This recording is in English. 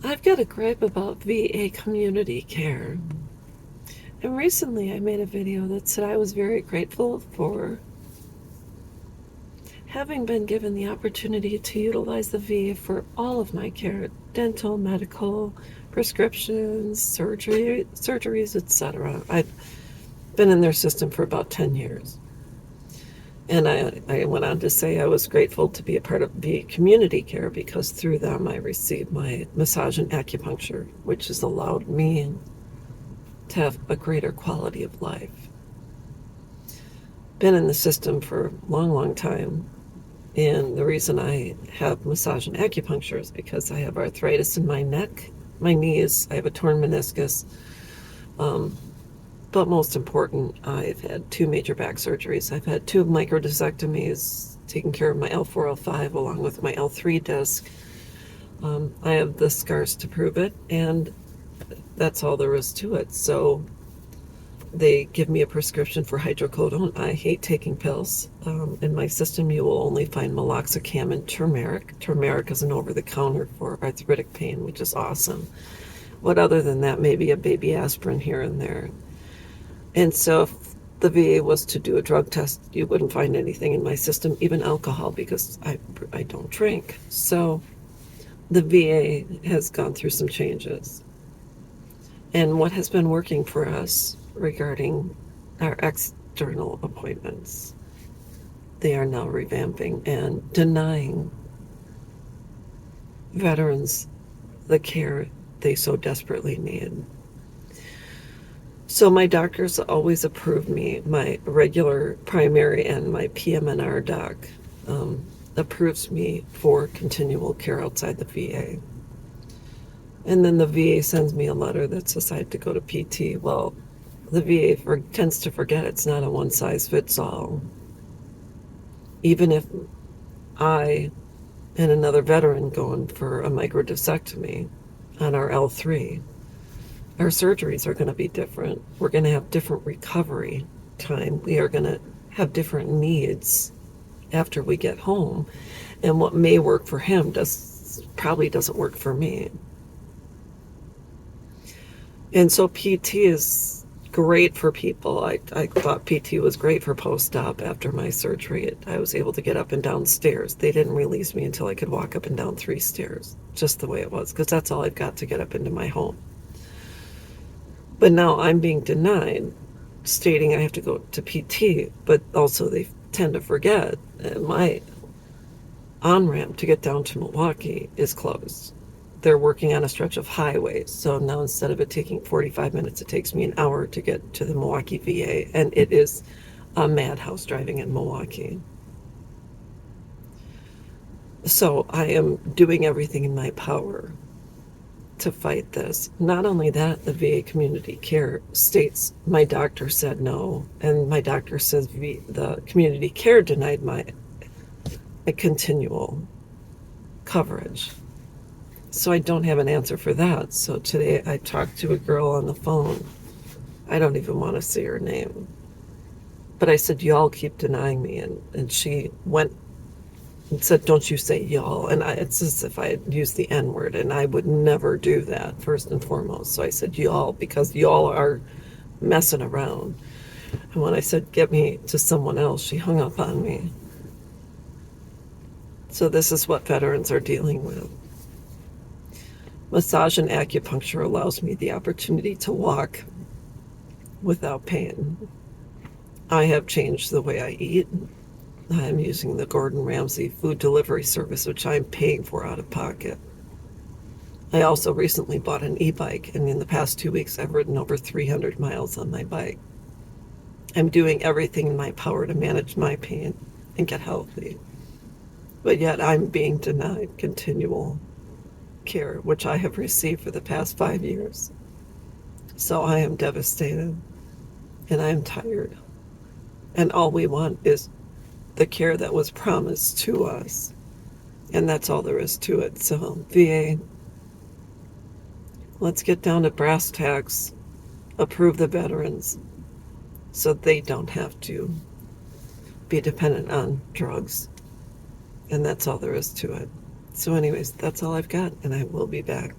I've got a gripe about VA community care. And recently I made a video that said I was very grateful for having been given the opportunity to utilize the VA for all of my care, dental, medical, prescriptions, surgeries, etc. I've been in their system for about 10 years. And I went on to say I was grateful to be a part of VA community care because through them I received my massage and acupuncture, which has allowed me to have a greater quality of life. Been in the system for a long, long time. And the reason I have massage and acupuncture is because I have arthritis in my neck, my knees, I have a torn meniscus. But most important, I've had 2 major back surgeries. I've had 2 microdiscectomies, taking care of my L4, L5, along with my L3 disc. I have the scars to prove it, and that's all there is to it. So they give me a prescription for hydrocodone. I hate taking pills. In my system, you will only find meloxicam and turmeric. Turmeric is an over-the-counter for arthritic pain, which is awesome. But other than that, maybe a baby aspirin here and there. And so if the VA was to do a drug test, you wouldn't find anything in my system, even alcohol, because I don't drink. So the VA has gone through some changes. And what has been working for us regarding our external appointments, they are now revamping and denying veterans the care they so desperately need. So my doctors always approve me, my regular primary and my PM&R doc approves me for continual care outside the VA. And then the VA sends me a letter that says I have to go to PT. Well, the VA tends to forget it's not a one-size-fits-all. Even if I and another veteran going for a microdiscectomy on our L3, our surgeries are going to be different. We're going to have different recovery time. We are going to have different needs after we get home. And what may work for him probably doesn't work for me. And so PT is great for people. I thought PT was great for post-op after my surgery. I was able to get up and down stairs. They didn't release me until I could walk up and down 3 stairs, just the way it was, because that's all I've got to get up into my home. But now I'm being denied, stating I have to go to PT, but also they tend to forget my on-ramp to get down to Milwaukee is closed. They're working on a stretch of highways, so now instead of it taking 45 minutes, it takes me an hour to get to the Milwaukee VA, and it is a madhouse driving in Milwaukee. So I am doing everything in my power to fight this. Not only that, the VA community care states my doctor said no, and my doctor says the community care denied my continual coverage. So I don't have an answer for that. So today I talked to a girl on the phone. I don't even want to say her name. But I said, y'all keep denying me. And she went and said, don't you say y'all. And it's as if I had used the N-word, and I would never do that, first and foremost. So I said y'all, because y'all are messing around. And when I said, get me to someone else, she hung up on me. So this is what veterans are dealing with. Massage and acupuncture allows me the opportunity to walk without pain. I have changed the way I eat. I'm using the Gordon Ramsay food delivery service, which I'm paying for out of pocket. I also recently bought an e-bike, and in the past 2 weeks, I've ridden over 300 miles on my bike. I'm doing everything in my power to manage my pain and get healthy. But yet I'm being denied continual care, which I have received for the past 5 years. So I am devastated, and I am tired. And all we want is the care that was promised to us. And that's all there is to it. So VA, let's get down to brass tacks, approve the veterans so they don't have to be dependent on drugs. And that's all there is to it. So anyways, that's all I've got, and I will be back.